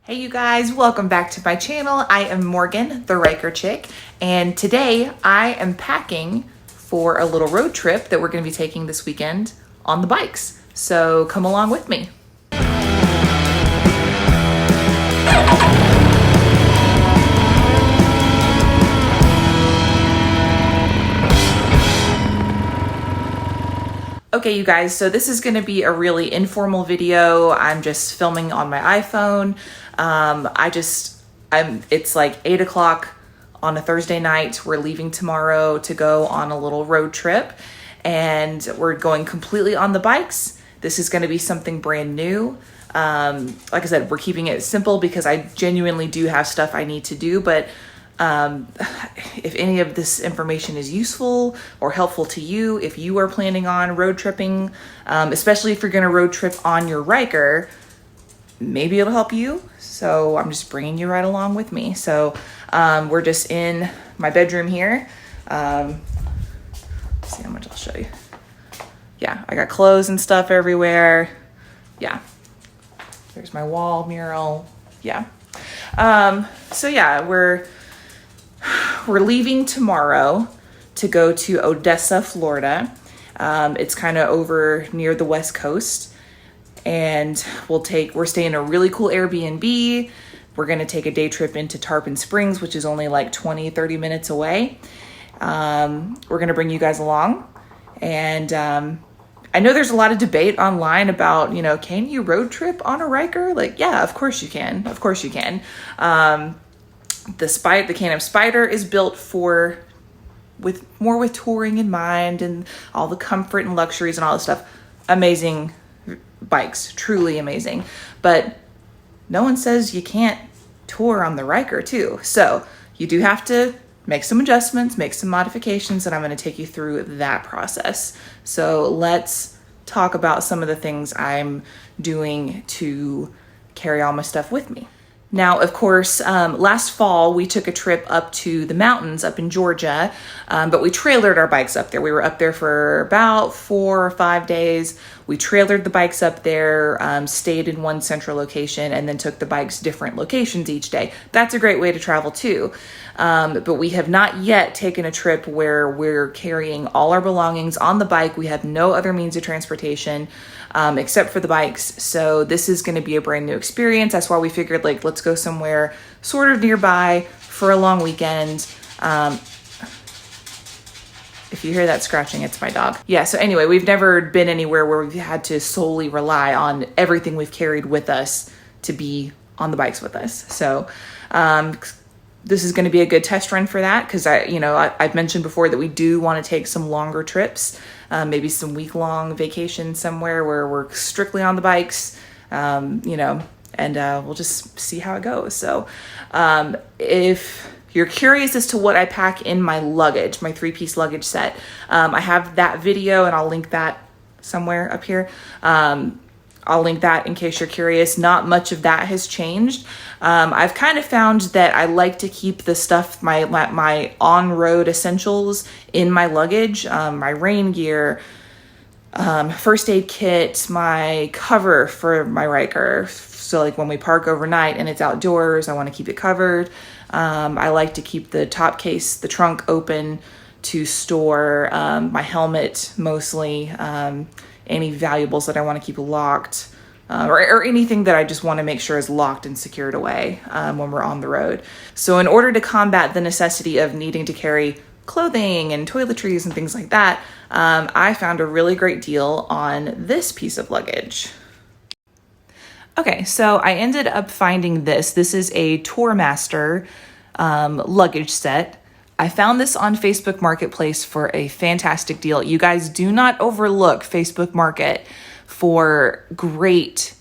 Hey you guys, welcome back to my channel. I am Morgan, the Ryker chick, and today I am packing for a little road trip that we're going to be taking this weekend on the bikes. So come along with me. Okay, you guys, so this is going to be a really informal video. I'm just filming on my iPhone. It's like 8 o'clock on a Thursday night. We're leaving tomorrow to go on a little road trip, and we're going completely on the bikes. This is going to be something brand new. Like I said, we're keeping it simple because I genuinely do have stuff I need to do, but if any of this information is useful or helpful to you, if you are planning on road tripping, especially if you're going to road trip on your Ryker, maybe it'll help you. So I'm just bringing you right along with me. So we're just in my bedroom here. Let's see how much I'll show you. Yeah, I got clothes and stuff everywhere. Yeah, there's my wall mural. Yeah. So yeah, we're leaving tomorrow to go to Odessa, Florida. It's kind of over near the West Coast, and we're staying in a really cool Airbnb. We're going to take a day trip into Tarpon Springs, which is only like 20-30 minutes away. We're going to bring you guys along. And I know there's a lot of debate online about, can you road trip on a Ryker? Like, yeah, of course you can. Of course you can. The Can-Am Spider is built with touring in mind and all the comfort and luxuries and all this stuff. Amazing bikes, truly amazing. But no one says you can't tour on the Ryker too. So you do have to make some adjustments, make some modifications, and I'm going to take you through that process. So let's talk about some of the things I'm doing to carry all my stuff with me. Now, of course, last fall, we took a trip up to the mountains up in Georgia, but we trailered our bikes up there. We were up there for about 4 or 5 days. We trailered the bikes up there, stayed in one central location, and then took the bikes different locations each day. That's a great way to travel too. But we have not yet taken a trip where we're carrying all our belongings on the bike. We have no other means of transportation except for the bikes. So this is going to be a brand new experience. That's why we figured, let's go somewhere sort of nearby for a long weekend. If you hear that scratching, it's my dog. Yeah, so anyway, we've never been anywhere where we've had to solely rely on everything we've carried with us to be on the bikes with us. So this is going to be a good test run for that because I've mentioned before that we do want to take some longer trips, maybe some week-long vacations somewhere where we're strictly on the bikes, and we'll just see how it goes. So if you're curious as to what I pack in my luggage, my 3-piece luggage set, I have that video and I'll link that somewhere up here. I'll link that in case you're curious. Not much of that has changed. I've kind of found that I like to keep the stuff, my on-road essentials in my luggage, my rain gear, first aid kit, my cover for my Ryker. So when we park overnight and it's outdoors, I want to keep it covered. I like to keep the top case, the trunk open to store my helmet mostly, any valuables that I want to keep locked, or anything that I just want to make sure is locked and secured away when we're on the road. So in order to combat the necessity of needing to carry clothing and toiletries and things like that, I found a really great deal on this piece of luggage. Okay, so I ended up finding this. This is a Tourmaster luggage set. I found this on Facebook Marketplace for a fantastic deal. You guys do not overlook Facebook Market for great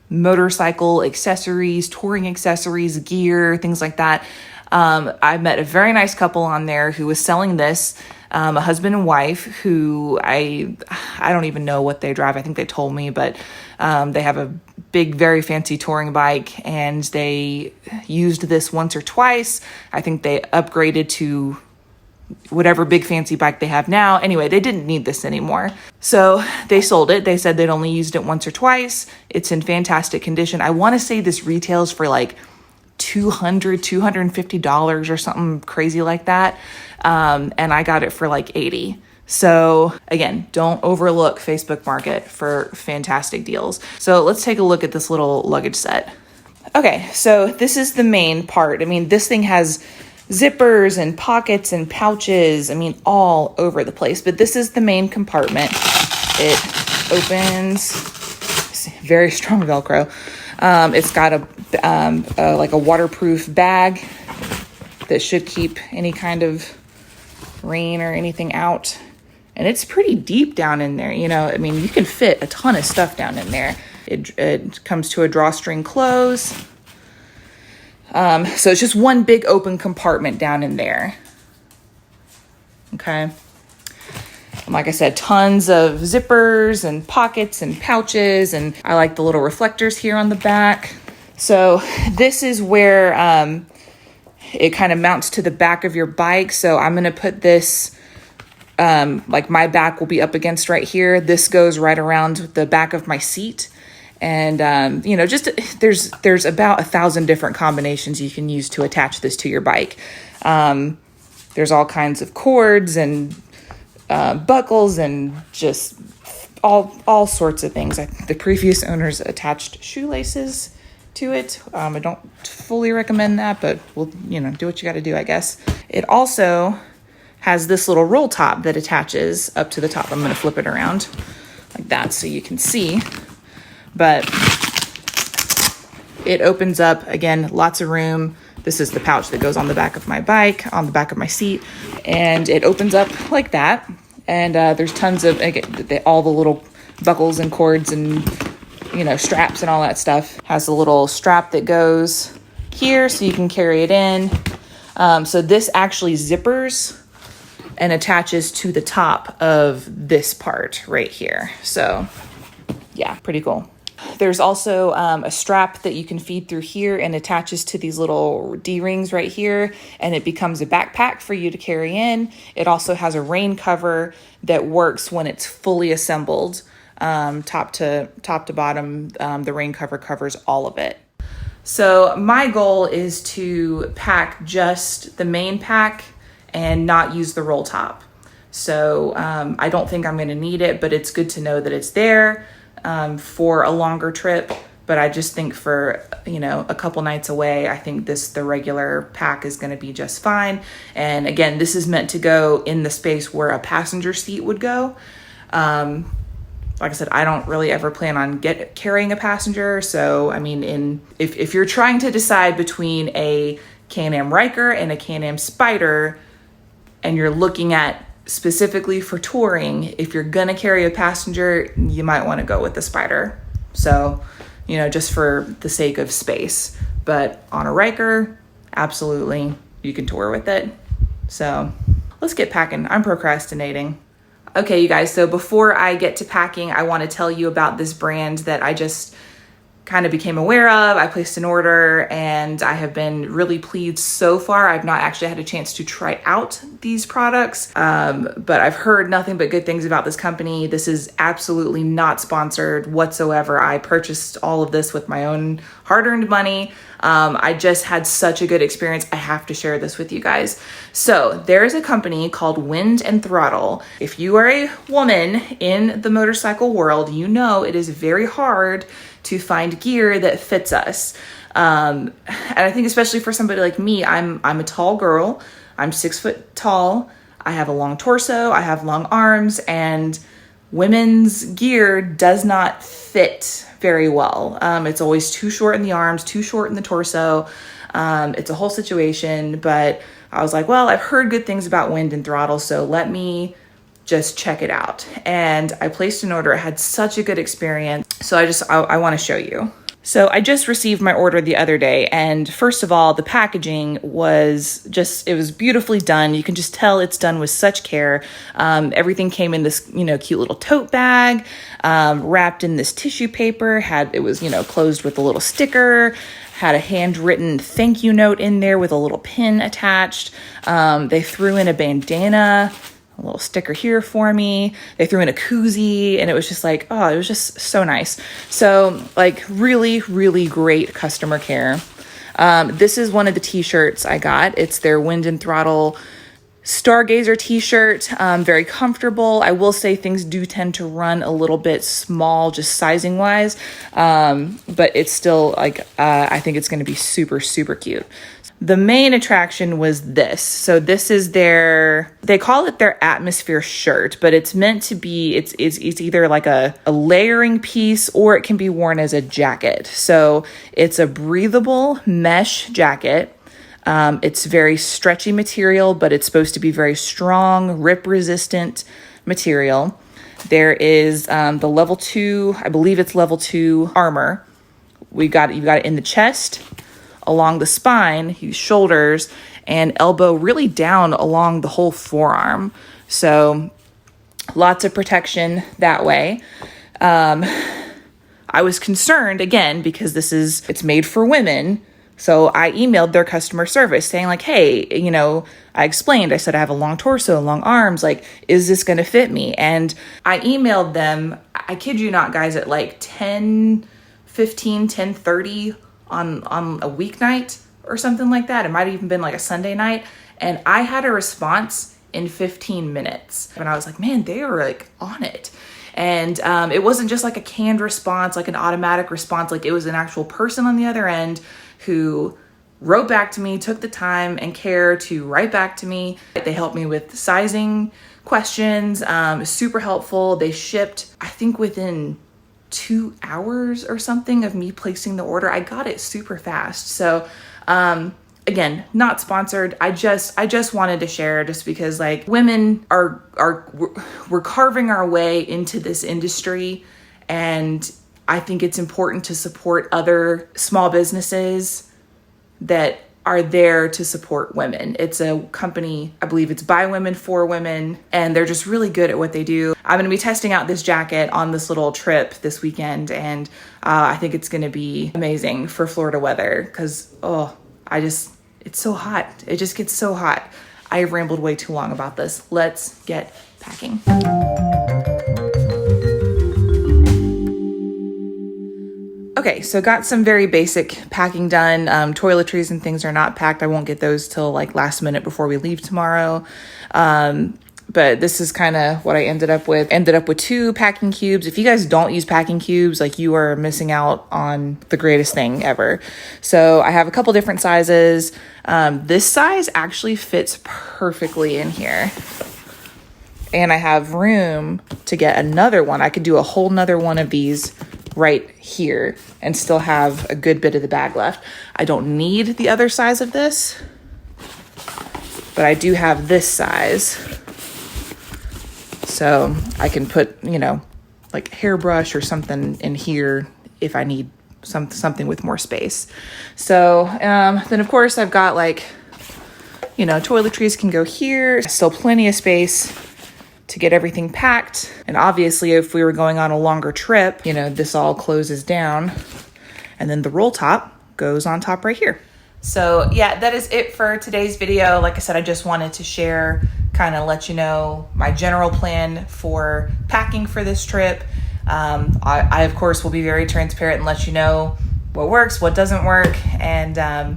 motorcycle accessories, touring accessories, gear, things like that. I met a very nice couple on there who was selling this, a husband and wife who I don't even know what they drive. I think they told me, but they have a big, very fancy touring bike, and they used this once or twice. I think they upgraded to whatever big fancy bike they have now. Anyway, they didn't need this anymore. So they sold it. They said they'd only used it once or twice. It's in fantastic condition. I want to say this retails for like $250 or something crazy like that. And I got it for like $80. So again, don't overlook Facebook Market for fantastic deals. So let's take a look at this little luggage set. Okay, so this is the main part. I mean, this thing has zippers and pockets and pouches, I mean, all over the place. But this is the main compartment. It opens, very strong Velcro. It's got a like a waterproof bag that should keep any kind of rain or anything out. And it's pretty deep down in there, you know. I mean, you can fit a ton of stuff down in there. It comes to a drawstring close. So it's just one big open compartment down in there. Okay. And like I said, tons of zippers and pockets and pouches. And I like the little reflectors here on the back. So this is where it kind of mounts to the back of your bike. So I'm going to put this, like my back will be up against right here. This goes right around the back of my seat. And, you know, just there's about 1,000 different combinations you can use to attach this to your bike. There's all kinds of cords and buckles and just all sorts of things. The previous owners attached shoelaces to it. I don't fully recommend that, but we'll, you know, do what you got to do, I guess. It also has this little roll top that attaches up to the top. I'm going to flip it around like that so you can see. But it opens up, again, lots of room. This is the pouch that goes on the back of my bike, on the back of my seat. And it opens up like that. And there's tons of, again, all the little buckles and cords and, you know, straps and all that stuff. Has a little strap that goes here so you can carry it in. So this actually zippers and attaches to the top of this part right here. So yeah, pretty cool. There's also a strap that you can feed through here and attaches to these little D-rings right here, and it becomes a backpack for you to carry in. It also has a rain cover that works when it's fully assembled, top to bottom. The rain cover covers all of it. So my goal is to pack just the main pack and not use the roll top. So I don't think I'm going to need it, but it's good to know that it's there. For a longer trip, but I just think for, you know, a couple nights away, I think the regular pack is going to be just fine. And again, this is meant to go in the space where a passenger seat would go. Like I said, I don't really ever plan on carrying a passenger. So, I mean, if you're trying to decide between a Can-Am Ryker and a Can-Am Spyder, and you're looking at specifically for touring, if you're gonna carry a passenger, you might want to go with the Spyder. So, you know, just for the sake of space. But on a Ryker, absolutely, you can tour with it. So let's get packing. I'm procrastinating. Okay, you guys, so before I get to packing, I want to tell you about this brand that I just kind of became aware of. I placed an order and I have been really pleased so far. I've not actually had a chance to try out these products, but I've heard nothing but good things about this company. This is absolutely not sponsored whatsoever. I purchased all of this with my own hard-earned money. I just had such a good experience. I have to share this with you guys. So there's a company called Wind and Throttle. If you are a woman in the motorcycle world, you know it is very hard to find gear that fits us. And I think especially for somebody like me, I'm a tall girl. I'm 6 foot tall. I have a long torso. I have long arms, and women's gear does not fit very well. It's always too short in the arms, too short in the torso. It's a whole situation, but I was like, well, I've heard good things about Wind and Throttle, so let me just check it out. And I placed an order. I had such a good experience. So I want to show you. So I just received my order the other day, and first of all, the packaging was it was beautifully done. You can just tell it's done with such care. Everything came in this, you know, cute little tote bag, wrapped in this tissue paper, it was, you know, closed with a little sticker. had a handwritten thank you note in there with a little pin attached. They threw in a bandana, a little sticker here for me. They threw in a koozie, and it was just like, oh, it was just so nice. So like really, really great customer care. This is one of the t-shirts I got. It's their Wind and Throttle Stargazer t-shirt. Very comfortable. I will say things do tend to run a little bit small, just sizing wise. But it's still like, I think it's going to be super, super cute. The main attraction was this. So this is they call it their atmosphere shirt, but it's meant to be, it's either like a layering piece, or it can be worn as a jacket. So it's a breathable mesh jacket. It's very stretchy material, but it's supposed to be very strong, rip resistant material. There is the level 2, I believe it's level 2 armor. You've got it in the chest, along the spine, shoulders, and elbow, really down along the whole forearm. So lots of protection that way. I was concerned again because it's made for women. So I emailed their customer service saying like, hey, I explained, I said, I have a long torso, long arms. Like, is this going to fit me? And I emailed them, I kid you not, guys, at like 10:15, 10:30 on a weeknight or something like that. It might have even been like a Sunday night. And I had a response in 15 minutes. And I was like, man, they were like on it. And it wasn't just like a canned response, like an automatic response. Like, it was an actual person on the other end who wrote back to me, took the time and care to write back to me. They helped me with sizing questions, super helpful. They shipped, I think within 2 hours or something of me placing the order. I got it super fast. So, again, not sponsored. I just wanted to share, just because like women we're carving our way into this industry, and I think it's important to support other small businesses that are there to support women. It's a company, I believe it's by women for women, and they're just really good at what they do. I'm going to be testing out this jacket on this little trip this weekend, and I think it's going to be amazing for Florida weather because, it's so hot. It just gets so hot. I have rambled way too long about this. Let's get packing. Okay, so got some very basic packing done. Toiletries and things are not packed. I won't get those till like last minute before we leave tomorrow. But this is kind of what I ended up with. Ended up with 2 packing cubes. If you guys don't use packing cubes, like, you are missing out on the greatest thing ever. So I have a couple different sizes. This size actually fits perfectly in here. And I have room to get another one. I could do a whole nother one of these right here and still have a good bit of the bag left. I don't need the other size of this, but I do have this size. So I can put, like hairbrush or something in here if I need something with more space. So then of course I've got like, toiletries can go here. Still plenty of space to get everything packed. And obviously if we were going on a longer trip, this all closes down, and then the roll top goes on top right here. So yeah, that is it for today's video. Like I said, I just wanted to share, kind of let you know my general plan for packing for this trip. I of course will be very transparent and let you know what works, what doesn't work, and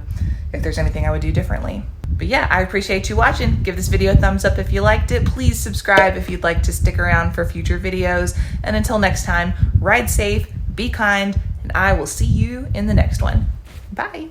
if there's anything I would do differently. But yeah, I appreciate you watching. Give this video a thumbs up if you liked it. Please subscribe if you'd like to stick around for future videos. And until next time, ride safe, be kind, and I will see you in the next one. Bye.